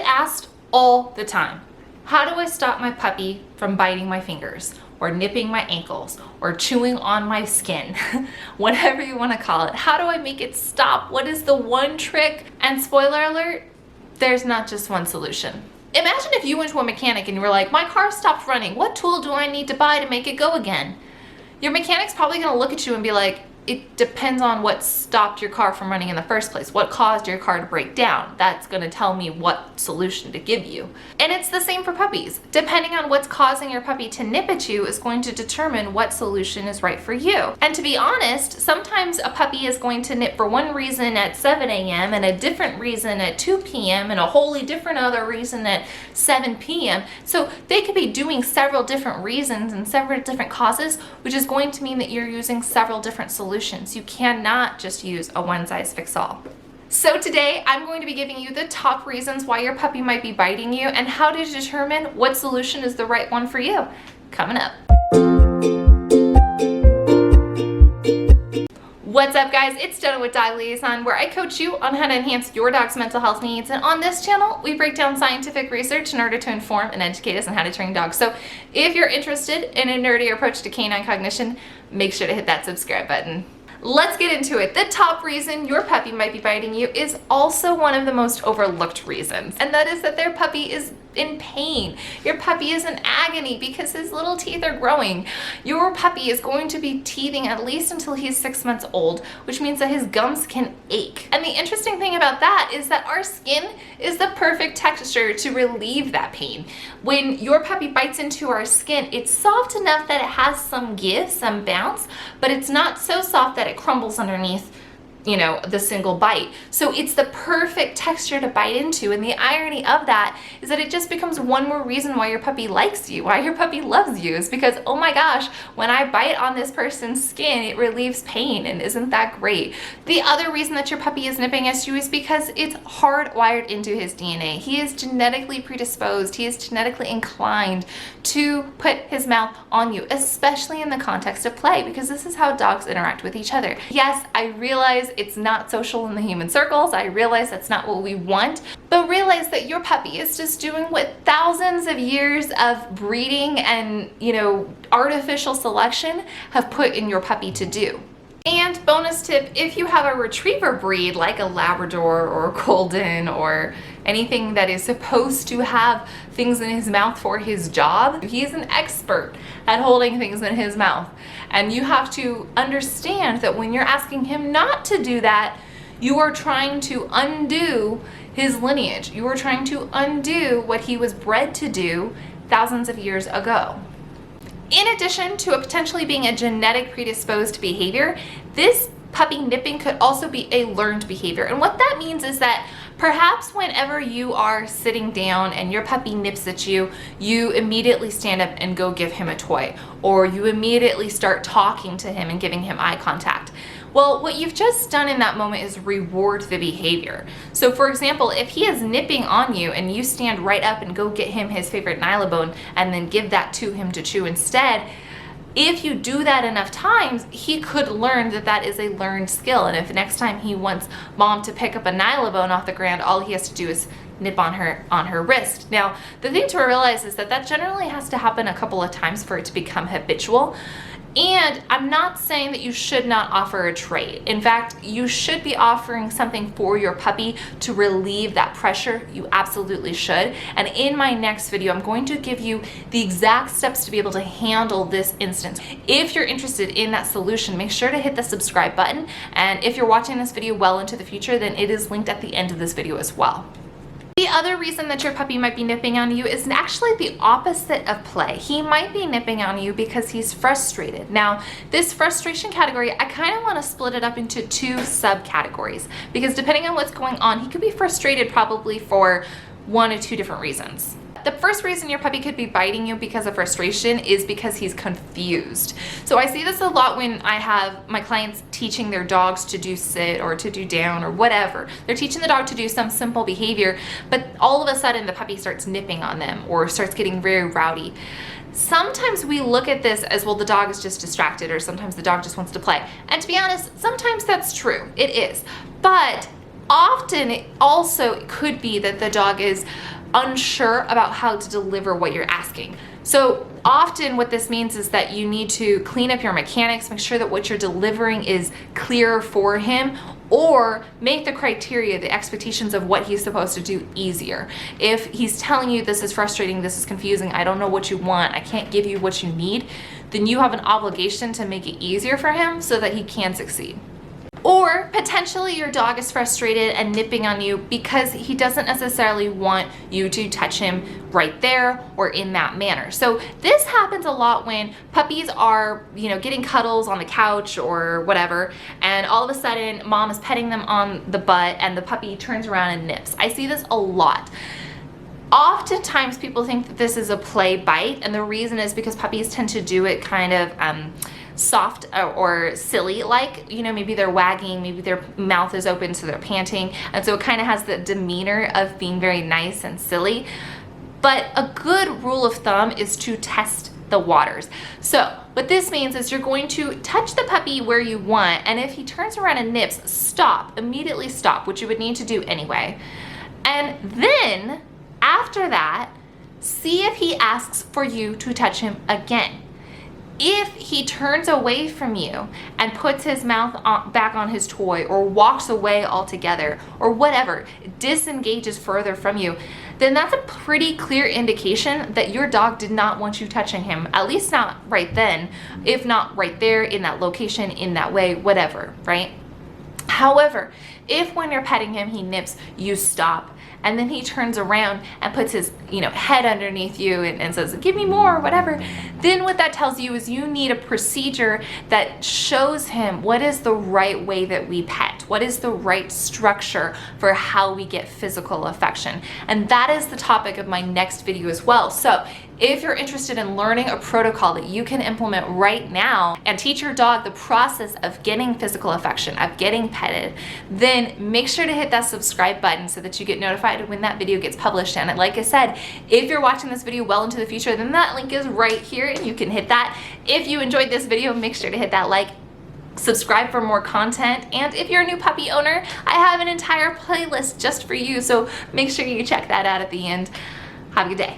get asked all the time, how do I stop my puppy from biting my fingers or nipping my ankles or chewing on my skin? Whatever you want to call it. How do I make it stop? What is the one trick? And spoiler alert, there's not just one solution. Imagine if you went to a mechanic and you were like, my car stopped running. What tool do I need to buy to make it go again? Your mechanic's probably going to look at you and be like, it depends on what stopped your car from running in the first place. What caused your car to break down? That's going to tell me what solution to give you. And it's the same for puppies. Depending on what's causing your puppy to nip at you is going to determine what solution is right for you. And to be honest, sometimes a puppy is going to nip for one reason at 7 a.m. and a different reason at 2 p.m. and a wholly different other reason at 7 p.m. So they could be doing several different reasons and several different causes, which is going to mean that you're using several different solutions. You cannot just use a one-size-fits-all. So today I'm going to be giving you the top reasons why your puppy might be biting you and how to determine what solution is the right one for you. Coming up. What's up, guys? It's Jenna with Dog Liaison, where I coach you on how to enhance your dog's mental health needs. And on this channel, we break down scientific research in order to inform and educate us on how to train dogs. So if you're interested in a nerdy approach to canine cognition, make sure to hit that subscribe button. Let's get into it. The top reason your puppy might be biting you is also one of the most overlooked reasons, and that is that their puppy is in pain. Your puppy is in agony because his little teeth are growing. Your puppy is going to be teething at least until he's 6 months old, which means that his gums can ache. And the interesting thing about that is that our skin is the perfect texture to relieve that pain. When your puppy bites into our skin, it's soft enough that it has some give, some bounce, but it's not so soft that it crumbles underneath, you know, the single bite. So it's the perfect texture to bite into, and the irony of that is that it just becomes one more reason why your puppy likes you, why your puppy loves you, is because, oh my gosh, when I bite on this person's skin, it relieves pain, and isn't that great? The other reason that your puppy is nipping at you is because it's hardwired into his DNA. He is genetically predisposed, he is genetically inclined to put his mouth on you, especially in the context of play, because this is how dogs interact with each other. Yes, I realize it's not social in the human circles. I realize that's not what we want, but realize that your puppy is just doing what thousands of years of breeding and, you know, artificial selection have put in your puppy to do. And bonus tip, if you have a retriever breed like a Labrador or a Golden or anything that is supposed to have things in his mouth for his job, he's an expert at holding things in his mouth. And you have to understand that when you're asking him not to do that, you are trying to undo his lineage. You are trying to undo what he was bred to do thousands of years ago. In addition to potentially being a genetic predisposed behavior, this puppy nipping could also be a learned behavior. And what that means is that perhaps whenever you are sitting down and your puppy nips at you, you immediately stand up and go give him a toy, or you immediately start talking to him and giving him eye contact. Well, what you've just done in that moment is reward the behavior. So for example, if he is nipping on you and you stand right up and go get him his favorite nylabone and then give that to him to chew instead, if you do that enough times, he could learn that that is a learned skill. And if next time he wants mom to pick up a nylabone off the ground, all he has to do is nip on her wrist. Now, the thing to realize is that that generally has to happen a couple of times for it to become habitual. And I'm not saying that you should not offer a trade. In fact, you should be offering something for your puppy to relieve that pressure. You absolutely should. And in my next video, I'm going to give you the exact steps to be able to handle this instance. If you're interested in that solution, make sure to hit the subscribe button. And if you're watching this video well into the future, then it is linked at the end of this video as well. The other reason that your puppy might be nipping on you is actually the opposite of play. He might be nipping on you because he's frustrated. Now, this frustration category, I kind of want to split it up into two subcategories, because depending on what's going on, he could be frustrated probably for one or two different reasons. The first reason your puppy could be biting you because of frustration is because he's confused. So I see this a lot when I have my clients teaching their dogs to do sit or to do down or whatever. They're teaching the dog to do some simple behavior, but all of a sudden the puppy starts nipping on them or starts getting very rowdy. Sometimes we look at this as, well, the dog is just distracted, or sometimes the dog just wants to play. And to be honest, sometimes that's true. It is. But often it also could be that the dog is unsure about how to deliver what you're asking. So often what this means is that you need to clean up your mechanics, make sure that what you're delivering is clear for him, or make the criteria, the expectations of what he's supposed to do easier. If he's telling you this is frustrating, this is confusing, I don't know what you want, I can't give you what you need, then you have an obligation to make it easier for him so that he can succeed. Or potentially your dog is frustrated and nipping on you because he doesn't necessarily want you to touch him right there or in that manner. So this happens a lot when puppies are, getting cuddles on the couch or whatever, and all of a sudden mom is petting them on the butt and the puppy turns around and nips. I see this a lot. Oftentimes people think that this is a play bite, and the reason is because puppies tend to do it kind of soft or silly, like, maybe they're wagging, maybe their mouth is open so they're panting, and so it kind of has the demeanor of being very nice and silly. But a good rule of thumb is to test the waters. So what this means is you're going to touch the puppy where you want, and if he turns around and nips, stop, immediately stop, which you would need to do anyway. And then after that, see if he asks for you to touch him again. If he turns away from you and puts his mouth back on his toy, or walks away altogether, or whatever, disengages further from you, then that's a pretty clear indication that your dog did not want you touching him, at least not right then, if not right there, in that location, in that way, whatever, right? However, if when you're petting him he nips, you stop, and then he turns around and puts his head underneath you and says, give me more, whatever, then what that tells you is you need a procedure that shows him what is the right way that we pet, what is the right structure for how we get physical affection. And that is the topic of my next video as well. So if you're interested in learning a protocol that you can implement right now and teach your dog the process of getting physical affection, of getting petted, then make sure to hit that subscribe button so that you get notified when that video gets published. And like I said, if you're watching this video well into the future, then that link is right here and you can hit that. If you enjoyed this video, make sure to hit that like, subscribe for more content, and if you're a new puppy owner, I have an entire playlist just for you, so make sure you check that out at the end. Have a good day.